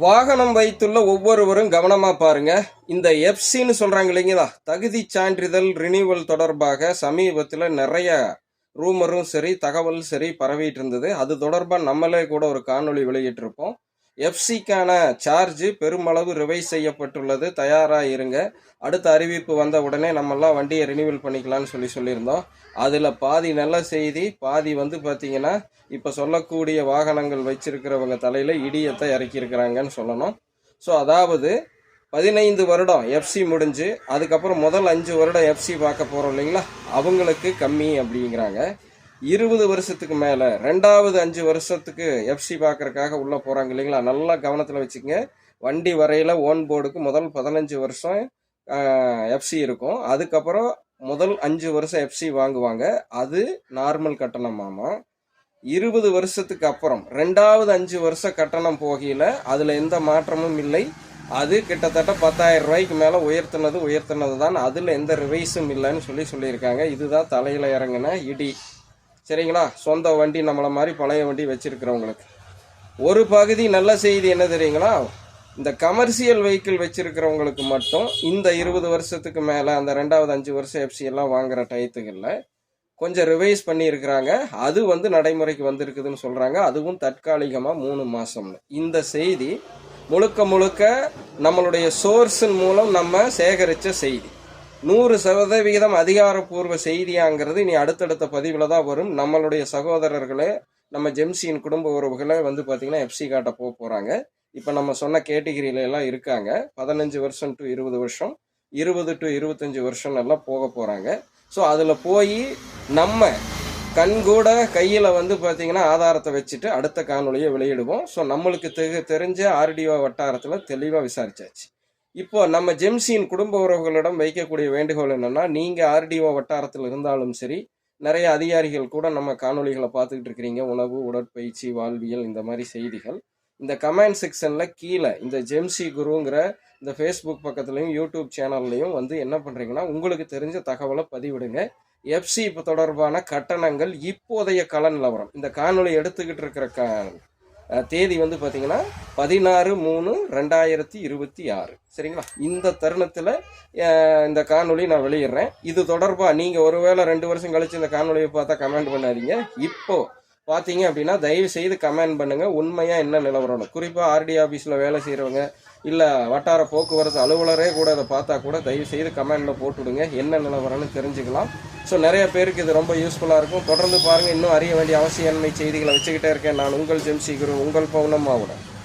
வாகனம் வைத்துள்ள ஒவ்வொருவரும் கவனமா பாருங்க. இந்த எஃப்சின்னு சொல்றாங்க இல்லைங்களா, தகுதி சான்றிதழ் ரினியூவல் தொடர்பாக சமீபத்தில் நிறைய ரூமரும் சரி தகவலும் சரி பரவிட்டு இருந்தது. அது தொடர்பாக நம்மளே கூட ஒரு காணொளி வெளியிட்டிருப்போம். எஃப்சிக்கான சார்ஜ் பெருமளவு ரிவைஸ் செய்யப்பட்டுள்ளது, தயாராக இருங்க. அடுத்த அறிவிப்பு வந்த உடனே நம்மெல்லாம் வண்டியை ரினியூவல் பண்ணிக்கலாம்னு சொல்லியிருந்தோம். அதில் பாதி நல்ல செய்தி, பாதி பார்த்தீங்கன்னா இப்போ சொல்லக்கூடிய வாகனங்கள் வச்சிருக்கிறவங்க தலையில் இடியத்தை இறக்கியிருக்கிறாங்கன்னு சொல்லணும். ஸோ அதாவது 15 வருடம் எஃப்சி முடிஞ்சு அதுக்கப்புறம் முதல் 5 வருடம் எஃப்சி பார்க்க போகிறோம் இல்லைங்களா, அவங்களுக்கு கம்மி அப்படிங்கிறாங்க. 20 வருஷத்துக்கு மேலே ரெண்டாவது 5 வருஷத்துக்கு எஃப்சி பார்க்கறதுக்காக உள்ளே போகிறாங்க இல்லைங்களா, நல்லா கவனத்தில் வச்சுக்கங்க. வண்டி வரையில் ஓன் போர்டுக்கு முதல் 15 வருஷம் எஃப்சி இருக்கும். அதுக்கப்புறம் முதல் 5 வருஷம் எஃப்சி வாங்குவாங்க. அது நார்மல் கட்டணமாமா. 20 வருஷத்துக்கு அப்புறம் ரெண்டாவது 5 வருஷம் கட்டணம் போகையில் அதில் எந்த மாற்றமும் இல்லை. அது கிட்டத்தட்ட 10,000 ரூபாய்க்கு மேலே உயர்த்தினது தான். அதில் எந்த ரிவைஸும் இல்லைன்னு சொல்லியிருக்காங்க. இதுதான் தலையில் இறங்கின இடி. சரிங்களா, சொந்த வண்டி நம்மளை மாதிரி பழைய வண்டி வச்சிருக்கிறவங்களுக்கு ஒரு பகுதி நல்ல செய்தி என்ன தெரியுங்களா, இந்த கமர்ஷியல் வெஹிக்கிள் வச்சிருக்கிறவங்களுக்கு மட்டும் இந்த 20 வருஷத்துக்கு மேலே அந்த ரெண்டாவது 5 வருஷம் எஃப்சி எல்லாம் வாங்குற டயத்துகளில் கொஞ்சம் ரிவைஸ் பண்ணியிருக்கிறாங்க. அது நடைமுறைக்கு வந்திருக்குதுன்னு சொல்கிறாங்க. அதுவும் தற்காலிகமாக 3 மாதம்னு. இந்த செய்தி முழுக்க நம்மளுடைய சோர்ஸின் மூலம் நம்ம சேகரித்த செய்தி. 100% அதிகாரப்பூர்வ செய்தியாங்கிறது இனி அடுத்தடுத்த பதிவில் தான் வரும். நம்மளுடைய சகோதரர்களே, நம்ம ஜெம்சியின் குடும்ப உறவுகளை பார்த்திங்கன்னா எஃப்சி காட்ட போகிறாங்க. இப்போ நம்ம சொன்ன கேட்டகிரியில எல்லாம் இருக்காங்க. 15 வருஷம் டு 20 வருஷம், 20 டு 25 வருஷம் எல்லாம் போகிறாங்க. ஸோ அதில் போய் நம்ம கண்கூட கையில் பார்த்தீங்கன்னா ஆதாரத்தை வச்சுட்டு அடுத்த காணொலியை வெளியிடுவோம். ஸோ நம்மளுக்கு தெரிஞ்ச ஆர்டிஓ வட்டாரத்தில் தெளிவாக விசாரிச்சாச்சு. இப்போ நம்ம ஜெம்சியின் குடும்ப உறவுகளிடம் வைக்கக்கூடிய வேண்டுகோள் என்னென்னா, நீங்கள் ஆர்டிஓ வட்டாரத்தில் இருந்தாலும் சரி, நிறைய அதிகாரிகள் கூட நம்ம காணொலிகளை பார்த்துக்கிட்டு இருக்கிறீங்க. உணவு, உடற்பயிற்சி, வாழ்வியல், இந்த மாதிரி செய்திகள் இந்த கமெண்ட் செக்ஷனில் கீழே இந்த ஜெம்சி குருங்கிற இந்த ஃபேஸ்புக் பக்கத்துலையும் யூடியூப் சேனல்லையும் என்ன பண்ணுறீங்கன்னா, உங்களுக்கு தெரிஞ்ச தகவலை பதிவிடுங்க. எஃப்சி தொடர்பான கட்டணங்கள் இப்போதைய கள நிலவரம். இந்த காணொலி எடுத்துக்கிட்டு இருக்கிற தேதி பார்த்தீங்கன்னா 16/3/2026. சரிங்களா, இந்த தருணத்தில் இந்த காணொலி நான் வெளியிடுறேன். இது தொடர்பாக நீங்கள் ஒருவேளை 2 வருஷம் கழிச்சு இந்த காணொலியை பார்த்தா கமெண்ட் பண்ணாதீங்க. இப்போ பார்த்தீங்க அப்படின்னா தயவு செய்து கமெண்ட் பண்ணுங்கள், உண்மையாக என்ன நிலவரம். குறிப்பாக ஆர்டி ஆஃபீஸில் வேலை செய்கிறவங்க இல்லை வட்டார போக்குவரத்து அலுவலரே கூட அதை பார்த்தா கூட தயவு செய்து கமெண்டில் போட்டுவிடுங்க, என்ன நிலவரம்னு தெரிஞ்சுக்கலாம். ஸோ நிறைய பேருக்கு இது ரொம்ப யூஸ்ஃபுல்லாக இருக்கும். தொடர்ந்து பாருங்கள். இன்னும் அறிய வேண்டிய அவசியன்மை செய்திகளை வச்சுக்கிட்டே இருக்கேன். நான் உங்கள் ஜெம்சி குரு, உங்கள் பவுனம் மாவுடன்.